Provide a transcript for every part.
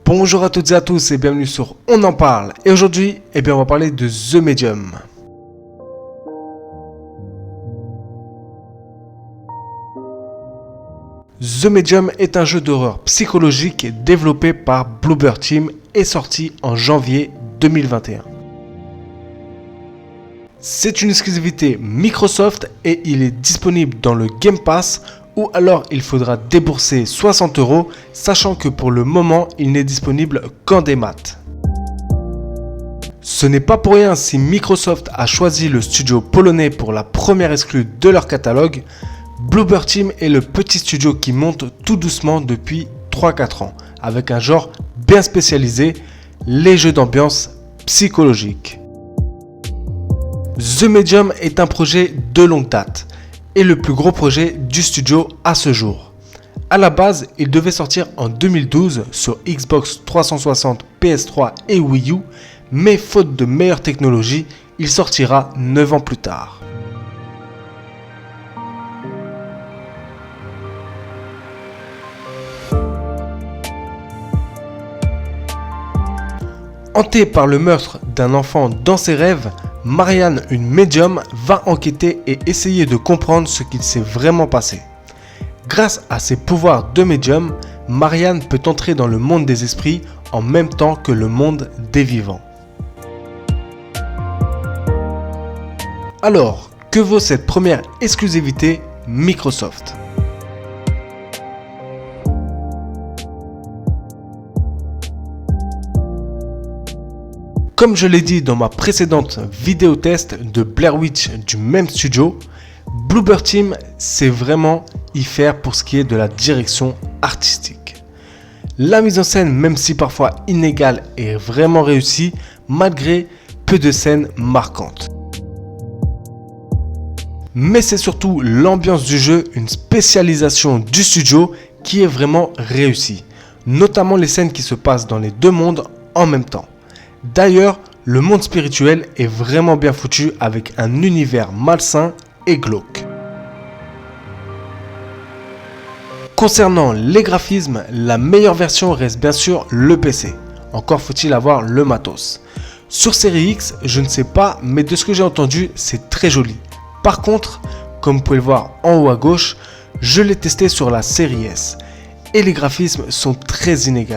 Bonjour à toutes et à tous et bienvenue sur On en parle. Et aujourd'hui, on va parler de The Medium. The Medium est un jeu d'horreur psychologique développé par Bloober Team et sorti en janvier 2021. C'est une exclusivité Microsoft et il est disponible dans le Game Pass ou alors il faudra débourser 60€, sachant que pour le moment il n'est disponible qu'en démat. Ce n'est pas pour rien si Microsoft a choisi le studio polonais pour la première exclue de leur catalogue. Bloober Team est le petit studio qui monte tout doucement depuis 3-4 ans, avec un genre bien spécialisé, les jeux d'ambiance psychologique. The Medium est un projet de longue date et le plus gros projet du studio à ce jour. A la base, il devait sortir en 2012 sur Xbox 360, PS3 et Wii U, mais faute de meilleure technologie, il sortira 9 ans plus tard. Hantée par le meurtre d'un enfant dans ses rêves, Marianne, une médium, va enquêter et essayer de comprendre ce qu'il s'est vraiment passé. Grâce à ses pouvoirs de médium, Marianne peut entrer dans le monde des esprits en même temps que le monde des vivants. Alors, que vaut cette première exclusivité Microsoft ? Comme je l'ai dit dans ma précédente vidéo test de Blair Witch du même studio, Bloober Team sait vraiment y faire pour ce qui est de la direction artistique. La mise en scène, même si parfois inégale, est vraiment réussie malgré peu de scènes marquantes. Mais c'est surtout l'ambiance du jeu, une spécialisation du studio qui est vraiment réussie, notamment les scènes qui se passent dans les deux mondes en même temps. D'ailleurs, le monde spirituel est vraiment bien foutu avec un univers malsain et glauque. Concernant les graphismes, la meilleure version reste bien sûr le PC. Encore faut-il avoir le matos. Sur Series X, je ne sais pas, mais de ce que j'ai entendu, c'est très joli. Par contre, comme vous pouvez le voir en haut à gauche, je l'ai testé sur la Series S. Et les graphismes sont très inégaux.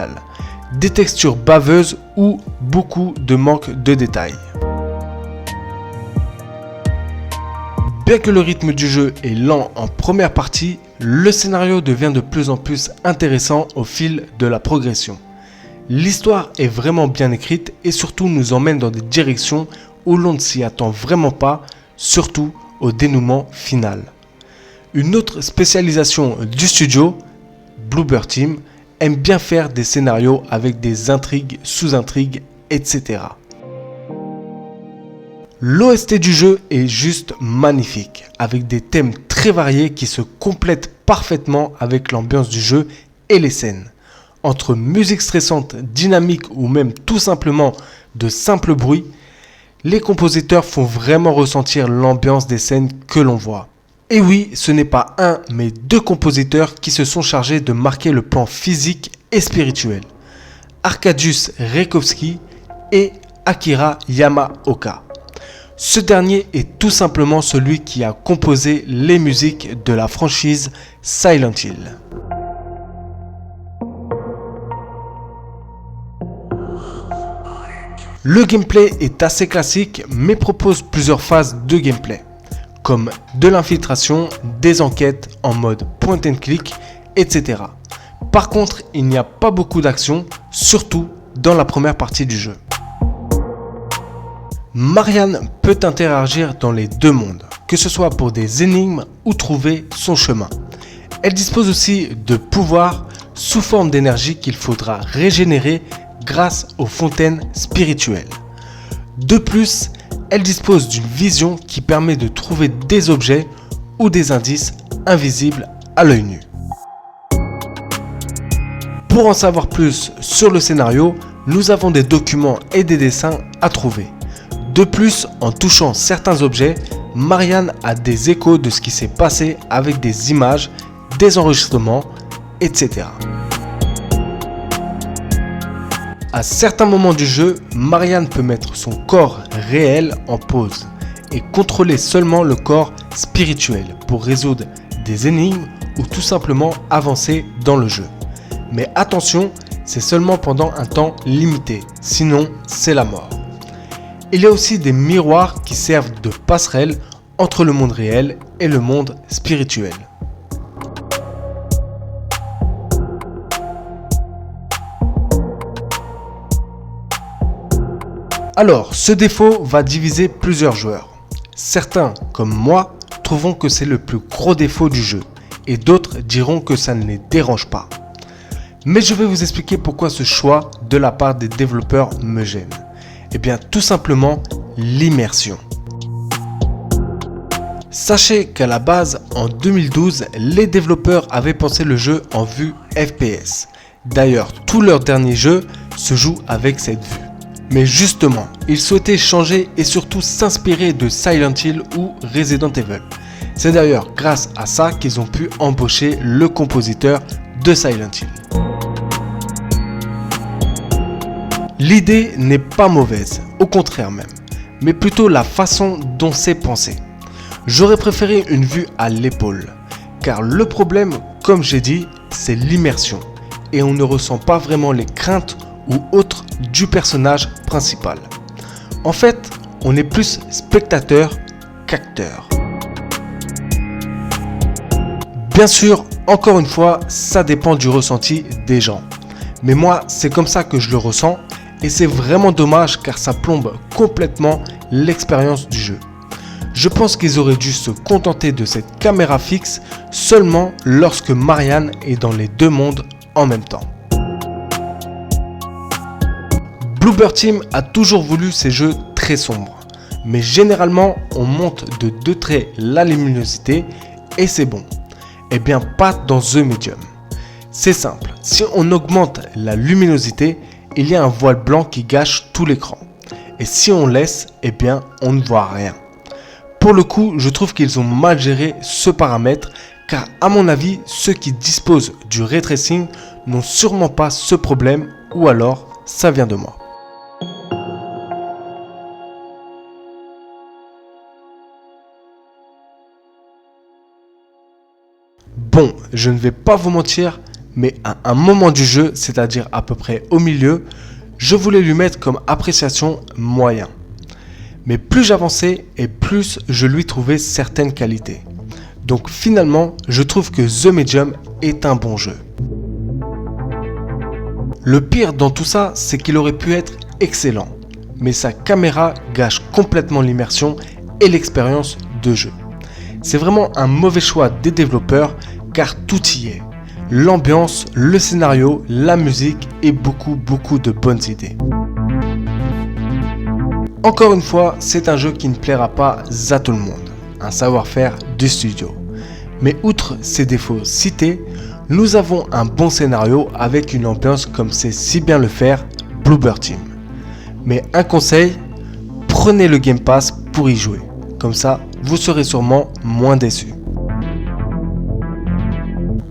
Des textures baveuses ou beaucoup de manque de détails. Bien que le rythme du jeu est lent en première partie, le scénario devient de plus en plus intéressant au fil de la progression. L'histoire est vraiment bien écrite et surtout nous emmène dans des directions où l'on ne s'y attend vraiment pas, surtout au dénouement final. Une autre spécialisation du studio, Bloober Team, aime bien faire des scénarios avec des intrigues, sous-intrigues, etc. L'OST du jeu est juste magnifique, avec des thèmes très variés qui se complètent parfaitement avec l'ambiance du jeu et les scènes. Entre musique stressante, dynamique ou même tout simplement de simples bruits, les compositeurs font vraiment ressentir l'ambiance des scènes que l'on voit. Et oui, ce n'est pas un, mais deux compositeurs qui se sont chargés de marquer le plan physique et spirituel. Arkadiusz Rejkowski et Akira Yamaoka. Ce dernier est tout simplement celui qui a composé les musiques de la franchise Silent Hill. Le gameplay est assez classique, mais propose plusieurs phases de gameplay, comme de l'infiltration, des enquêtes en mode point and click, etc. Par contre, il n'y a pas beaucoup d'action, surtout dans la première partie du jeu. Marianne peut interagir dans les deux mondes, que ce soit pour des énigmes ou trouver son chemin. Elle dispose aussi de pouvoirs sous forme d'énergie qu'il faudra régénérer grâce aux fontaines spirituelles. De plus, elle dispose d'une vision qui permet de trouver des objets ou des indices invisibles à l'œil nu. Pour en savoir plus sur le scénario, nous avons des documents et des dessins à trouver. De plus, en touchant certains objets, Marianne a des échos de ce qui s'est passé avec des images, des enregistrements, etc. À certains moments du jeu, Marianne peut mettre son corps réel en pause et contrôler seulement le corps spirituel pour résoudre des énigmes ou tout simplement avancer dans le jeu. Mais attention, c'est seulement pendant un temps limité, sinon c'est la mort. Il y a aussi des miroirs qui servent de passerelle entre le monde réel et le monde spirituel. Alors, ce défaut va diviser plusieurs joueurs. Certains, comme moi, trouveront que c'est le plus gros défaut du jeu, et d'autres diront que ça ne les dérange pas. Mais je vais vous expliquer pourquoi ce choix de la part des développeurs me gêne. Eh bien, tout simplement, l'immersion. Sachez qu'à la base, en 2012, les développeurs avaient pensé le jeu en vue FPS. D'ailleurs, tous leurs derniers jeux se jouent avec cette vue. Mais justement, ils souhaitaient changer et surtout s'inspirer de Silent Hill ou Resident Evil. C'est d'ailleurs grâce à ça qu'ils ont pu embaucher le compositeur de Silent Hill. L'idée n'est pas mauvaise, au contraire même, mais plutôt la façon dont c'est pensé. J'aurais préféré une vue à l'épaule, car le problème, comme j'ai dit, c'est l'immersion, et on ne ressent pas vraiment les craintes ou autres du personnage principal. En fait, on est plus spectateur qu'acteur. Bien sûr, encore une fois, ça dépend du ressenti des gens. Mais moi, c'est comme ça que je le ressens et c'est vraiment dommage car ça plombe complètement l'expérience du jeu. Je pense qu'ils auraient dû se contenter de cette caméra fixe seulement lorsque Marianne est dans les deux mondes en même temps. Bloober Team a toujours voulu ces jeux très sombres, mais généralement on monte de 2 traits la luminosité et c'est bon. Eh bien pas dans The Medium. C'est simple, si on augmente la luminosité, il y a un voile blanc qui gâche tout l'écran. Et si on laisse, eh bien on ne voit rien. Pour le coup, je trouve qu'ils ont mal géré ce paramètre, car à mon avis, ceux qui disposent du ray tracing n'ont sûrement pas ce problème, ou alors ça vient de moi. Bon, je ne vais pas vous mentir, mais à un moment du jeu, c'est-à-dire à peu près au milieu, je voulais lui mettre comme appréciation moyen. Mais plus j'avançais et plus je lui trouvais certaines qualités. Donc finalement, je trouve que The Medium est un bon jeu. Le pire dans tout ça, c'est qu'il aurait pu être excellent, mais sa caméra gâche complètement l'immersion et l'expérience de jeu. C'est vraiment un mauvais choix des développeurs car tout y est. L'ambiance, le scénario, la musique et beaucoup de bonnes idées. Encore une fois, c'est un jeu qui ne plaira pas à tout le monde, un savoir-faire du studio. Mais outre ces défauts cités, nous avons un bon scénario avec une ambiance comme sait si bien le faire Bloober Team. Mais un conseil, prenez le Game Pass pour y jouer. Comme ça, vous serez sûrement moins déçus.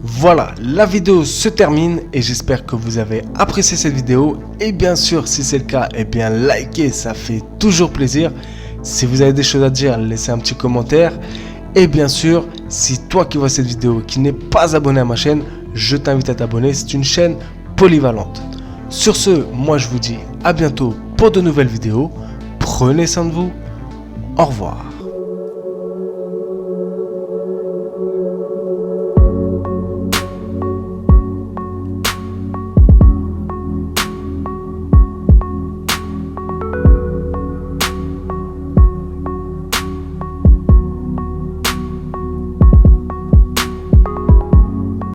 Voilà, la vidéo se termine et j'espère que vous avez apprécié cette vidéo. Et bien sûr, si c'est le cas, eh bien likez, ça fait toujours plaisir. Si vous avez des choses à dire, laissez un petit commentaire. Et bien sûr, si toi qui vois cette vidéo qui n'es pas abonné à ma chaîne, je t'invite à t'abonner, c'est une chaîne polyvalente. Sur ce, moi je vous dis à bientôt pour de nouvelles vidéos. Prenez soin de vous. Au revoir.